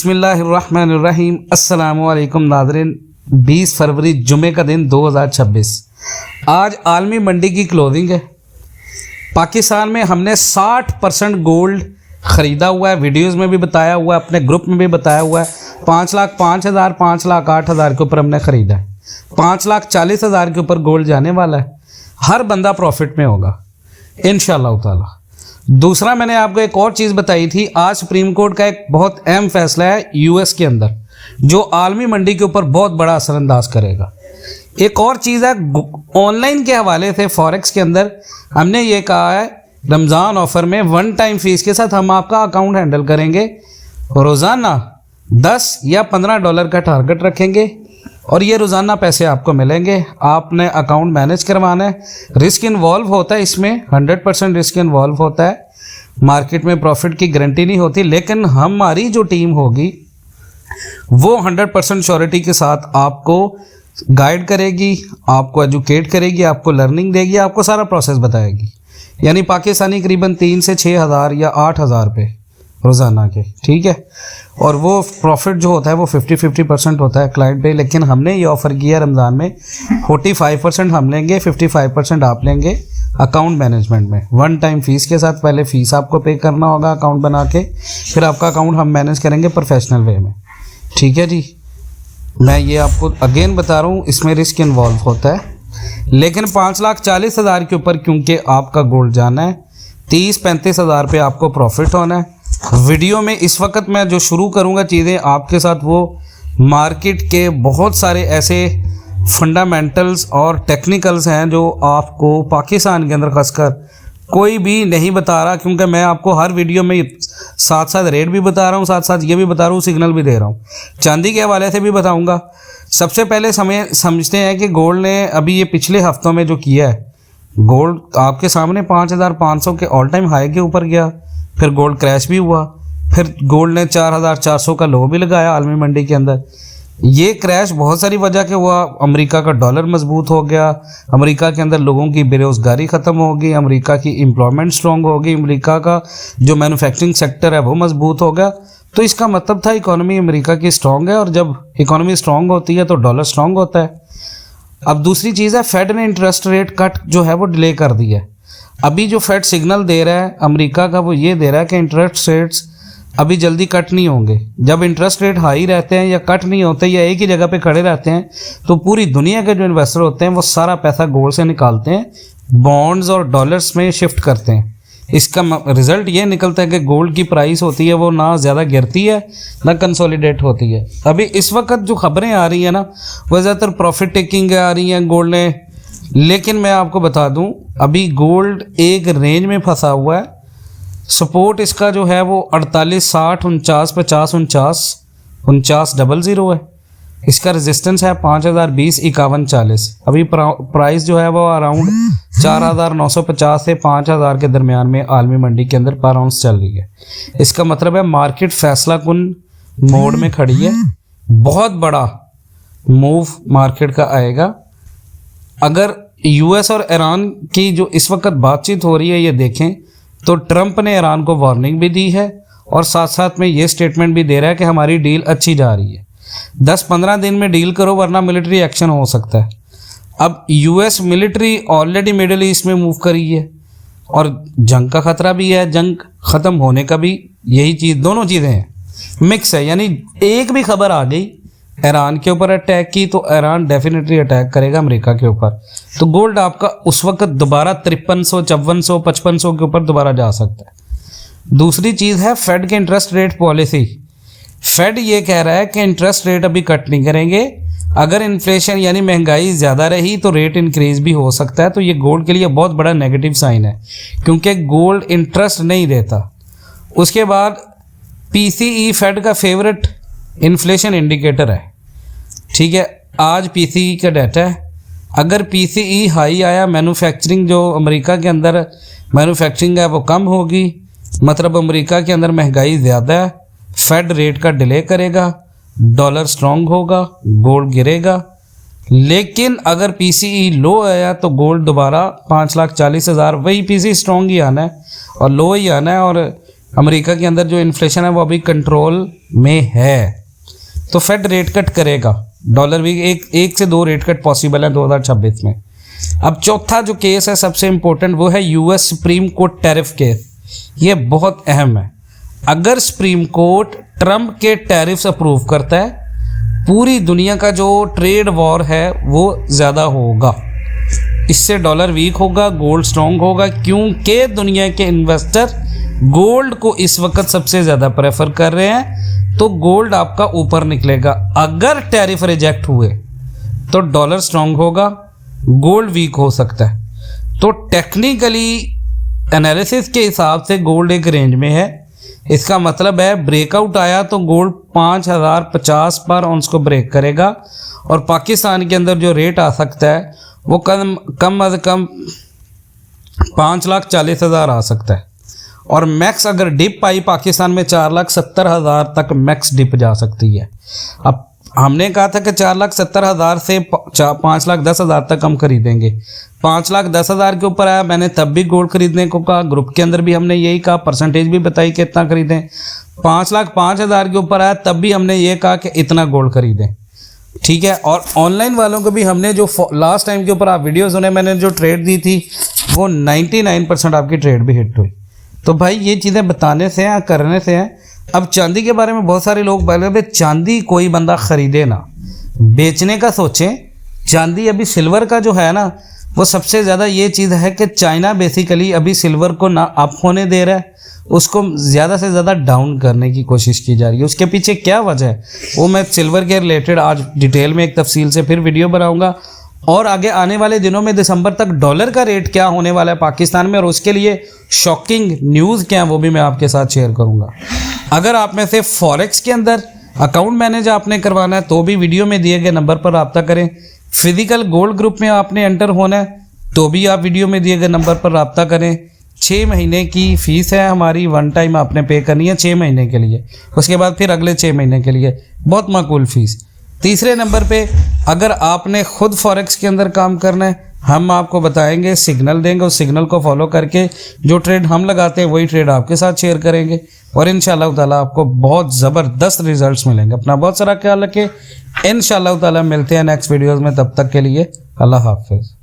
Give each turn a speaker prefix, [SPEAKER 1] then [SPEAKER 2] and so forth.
[SPEAKER 1] बिस्मिल्लाहिर्रहमानिर्रहीम। अस्सलामुअलैकुम नाज़रीन। 20 फरवरी जुमे का दिन 2026। आज आलमी मंडी की क्लोजिंग है। पाकिस्तान में हमने 60% गोल्ड ख़रीदा हुआ है। वीडियोस में भी बताया हुआ है, अपने ग्रुप में भी बताया हुआ है। 5,05,000 5,08,000 के ऊपर हमने ख़रीदा है। 5,40,000 के ऊपर गोल्ड जाने वाला है। हर बंदा प्रॉफिट में होगा इंशाअल्लाह ताला। दूसरा, मैंने आपको एक और चीज़ बताई थी। आज सुप्रीम कोर्ट का एक बहुत अहम फैसला है यूएस के अंदर, जो आलमी मंडी के ऊपर बहुत बड़ा असरअंदाज करेगा। एक और चीज़ है, ऑनलाइन के हवाले से फॉरेक्स के अंदर हमने ये कहा है, रमज़ान ऑफ़र में 1 टाइम फ़ीस के साथ हम आपका अकाउंट हैंडल करेंगे। रोज़ाना $10 या $15 का टारगेट रखेंगे और ये रोज़ाना पैसे आपको मिलेंगे। आपने अकाउंट मैनेज करवाना है। रिस्क इन्वॉल्व होता है इसमें, 100% रिस्क इन्वॉल्व होता है। मार्केट में प्रॉफिट की गारंटी नहीं होती, लेकिन हमारी जो टीम होगी वो 100% श्योरिटी के साथ आपको गाइड करेगी, आपको एजुकेट करेगी, आपको लर्निंग देगी, आपको सारा प्रोसेस बताएगी। यानी पाकिस्तानी करीबन 3 से 6 हज़ार या 8 हज़ार पे रोज़ाना के, ठीक है। और वो प्रॉफिट जो होता है वो 50-50% होता है क्लाइंट पे। लेकिन हमने ये ऑफ़र किया रमज़ान में, 45% हम लेंगे, 55% आप लेंगे अकाउंट मैनेजमेंट में। 1 टाइम फ़ीस के साथ। पहले फ़ीस आपको पे करना होगा अकाउंट बना के, फिर आपका अकाउंट हम मैनेज करेंगे प्रोफेशनल वे में, ठीक है जी। मैं ये आपको अगेन बता रहा हूँ, इसमें रिस्क इन्वॉल्व होता है। लेकिन 5,40,000 के ऊपर क्योंकि आपका गोल्ड जाना है, 30-35 हज़ार पे आपको प्रॉफिट होना है। वीडियो में इस वक्त मैं जो शुरू करूंगा चीज़ें आपके साथ, वो मार्केट के बहुत सारे ऐसे फंडामेंटल्स और टेक्निकल्स हैं जो आपको पाकिस्तान के अंदर खासकर कोई भी नहीं बता रहा। क्योंकि मैं आपको हर वीडियो में साथ साथ रेट भी बता रहा हूँ, साथ साथ ये भी बता रहा हूँ, सिग्नल भी दे रहा हूँ, चांदी के हवाले से भी बताऊँगा। सबसे पहले समझते हैं कि गोल्ड ने अभी ये पिछले हफ्तों में जो किया है, गोल्ड आपके सामने 5,500 के ऑल टाइम हाई के ऊपर गया, फिर गोल्ड क्रैश भी हुआ, फिर गोल्ड ने 4,400 का लो भी लगाया आलमी मंडी के अंदर। ये क्रैश बहुत सारी वजह के हुआ। अमेरिका का डॉलर मजबूत हो गया, अमेरिका के अंदर लोगों की बेरोज़गारी ख़त्म हो गई, अमेरिका की एम्प्लॉयमेंट स्ट्रॉन्ग हो गई, अमेरिका का जो मैन्युफैक्चरिंग सेक्टर है वो मजबूत हो गया। तो इसका मतलब था इकोनॉमी अमेरिका की स्ट्रॉन्ग है, और जब इकोनॉमी स्ट्रॉन्ग होती है तो डॉलर स्ट्रॉन्ग होता है। अब दूसरी चीज़ है, फेड ने इंटरेस्ट रेट कट जो है वो डिले कर दिया है। अभी जो फेड सिग्नल दे रहा है अमेरिका का, वो ये दे रहा है कि इंटरेस्ट रेट्स अभी जल्दी कट नहीं होंगे। जब इंटरेस्ट रेट हाई रहते हैं या कट नहीं होते या एक ही जगह पे खड़े रहते हैं, तो पूरी दुनिया के जो इन्वेस्टर होते हैं वो सारा पैसा गोल्ड से निकालते हैं, बॉन्ड्स और डॉलर्स में शिफ्ट करते हैं। इसका रिज़ल्ट ये निकलता है कि गोल्ड की प्राइस होती है वो ना ज़्यादा गिरती है ना कंसोलिडेट होती है। अभी इस वक्त जो खबरें आ रही हैं ना, वो ज़्यादातर प्रॉफिट टेकिंग आ रही हैं गोल्ड ने। लेकिन मैं आपको बता दूं, अभी गोल्ड एक रेंज में फंसा हुआ है। सपोर्ट इसका जो है वो 48, 60, 49, 50, 49, 00 है। इसका रेजिस्टेंस है 5,020, 51, 40। अभी प्राइस जो है वो अराउंड 4,950 से 5,000 के दरमियान में आलमी मंडी के अंदर पर आउंस चल रही है। इसका मतलब है मार्केट फैसला कुन मोड में खड़ी है। बहुत बड़ा मूव मार्केट का आएगा। अगर यूएस और ईरान की जो इस वक्त बातचीत हो रही है ये देखें, तो ट्रंप ने ईरान को वार्निंग भी दी है और साथ साथ में ये स्टेटमेंट भी दे रहा है कि हमारी डील अच्छी जा रही है, 10-15 दिन में डील करो वरना मिलिट्री एक्शन हो सकता है। अब US military already middle east में मूव करी है और जंग का खतरा भी है, जंग ख़त्म होने का भी यही चीज़, दोनों चीज़ें हैं, मिक्स है। यानी एक भी खबर आ गई ईरान के ऊपर अटैक की तो ईरान डेफिनेटली अटैक करेगा अमेरिका के ऊपर, तो गोल्ड आपका उस वक्त दोबारा 5300, 5400, 5500 के ऊपर दोबारा जा सकता है। दूसरी चीज़ है फेड के इंटरेस्ट रेट पॉलिसी। फेड ये कह रहा है कि इंटरेस्ट रेट अभी कट नहीं करेंगे। अगर इन्फ्लेशन यानी महंगाई ज़्यादा रही तो रेट इंक्रीज भी हो सकता है। तो ये गोल्ड के लिए बहुत बड़ा नेगेटिव साइन है, क्योंकि गोल्ड इंटरेस्ट नहीं देता। उसके बाद पीसीई फेड का फेवरेट इन्फ्लेशन इंडिकेटर है, ठीक है। आज पीसीई का डाटा है, अगर पीसीई हाई आया, मैन्युफैक्चरिंग जो अमेरिका के अंदर मैन्युफैक्चरिंग है वो कम होगी, मतलब अमेरिका के अंदर महंगाई ज़्यादा है, फेड रेट का डिले करेगा, डॉलर स्ट्रॉन्ग होगा, गोल्ड गिरेगा। लेकिन अगर पीसीई लो आया तो गोल्ड दोबारा 5,40,000, वही पीसी स्ट्रॉन्ग ही आना है और लो ही आना है, और अमेरिका के अंदर जो इन्फ्लेशन है वो अभी कंट्रोल में है, तो फेड रेट कट करेगा। डॉलर भी एक से 2 रेट कट पॉसिबल है 2026 में। अब चौथा जो केस है सबसे इम्पोर्टेंट, वो है US supreme court tariff case. ये बहुत अहम है। अगर सुप्रीम कोर्ट ट्रंप के टैरिफ्स अप्रूव करता है, पूरी दुनिया का जो ट्रेड वॉर है वो ज़्यादा होगा। इससे डॉलर वीक होगा, गोल्ड स्ट्रॉन्ग होगा, क्योंकि दुनिया के इन्वेस्टर गोल्ड को इस वक्त सबसे ज़्यादा प्रेफर कर रहे हैं, तो गोल्ड आपका ऊपर निकलेगा। अगर टैरिफ रिजेक्ट हुए तो डॉलर स्ट्रॉन्ग होगा, गोल्ड वीक हो सकता है। तो टेक्निकली एनालिसिस के हिसाब से गोल्ड एक रेंज में है। इसका मतलब है ब्रेकआउट आया तो गोल्ड 5050 पर ऑन्स को ब्रेक करेगा, और पाकिस्तान के अंदर जो रेट आ सकता है वो कम अज कम 5,40,000 आ सकता है। और मैक्स अगर डिप आई पाकिस्तान में 4,70,000 तक मैक्स डिप जा सकती है। अब हमने कहा था कि 4,70,000 से 5,10,000 तक हम खरीदेंगे। 5,10,000 के ऊपर आया, मैंने तब भी गोल्ड खरीदने को कहा, ग्रुप के अंदर भी हमने यही कहा, परसेंटेज भी बताई कि इतना खरीदें। 5,05,000 के ऊपर आया, तब भी हमने ये कहा कि इतना गोल्ड खरीदें, ठीक है। और ऑनलाइन वालों को भी हमने जो लास्ट टाइम के ऊपर आप वीडियो सुने, मैंने जो ट्रेड दी थी वो 99% आपकी ट्रेड भी हिट हुई। तो भाई ये चीज़ें बताने से हैं, करने से हैं। अब चांदी के बारे में बहुत सारे लोग बोल रहे हैं चांदी कोई बंदा ख़रीदे ना, बेचने का सोचें। चांदी अभी सिल्वर का जो है ना, वो सबसे ज़्यादा ये चीज़ है कि चाइना बेसिकली अभी सिल्वर को ना अप होने दे रहा है, उसको ज़्यादा से ज़्यादा डाउन करने की कोशिश की जा रही है। उसके पीछे क्या वजह है वो मैं सिल्वर के रिलेटेड आज डिटेल में एक तफसील से फिर वीडियो बनाऊँगा। और आगे आने वाले दिनों में दिसंबर तक डॉलर का रेट क्या होने वाला है पाकिस्तान में, और उसके लिए शॉकिंग न्यूज़ क्या है वो भी मैं आपके साथ शेयर करूंगा। अगर आप में से फॉरेक्स के अंदर अकाउंट मैनेज आपने करवाना है तो भी वीडियो में दिए गए नंबर पर रब्ता करें। फिजिकल गोल्ड ग्रुप में आपने एंटर होना है तो भी आप वीडियो में दिए गए नंबर पर रब्ता करें। 6 महीने की फ़ीस है हमारी, वन टाइम आपने पे करनी है 6 महीने के लिए, उसके बाद फिर अगले 6 महीने के लिए, बहुत माकूल फ़ीस। तीसरे नंबर पे अगर आपने खुद फॉरेक्स के अंदर काम करना है, हम आपको बताएंगे, सिग्नल देंगे, उस सिग्नल को फॉलो करके जो ट्रेड हम लगाते हैं वही ट्रेड आपके साथ शेयर करेंगे, और इंशाअल्लाह ताला आपको बहुत ज़बरदस्त रिजल्ट्स मिलेंगे। अपना बहुत सारा ख्याल रखें, इंशाअल्लाह ताला मिलते हैं नेक्स्ट वीडियोज़ में, तब तक के लिए अल्लाह हाफ़िज़।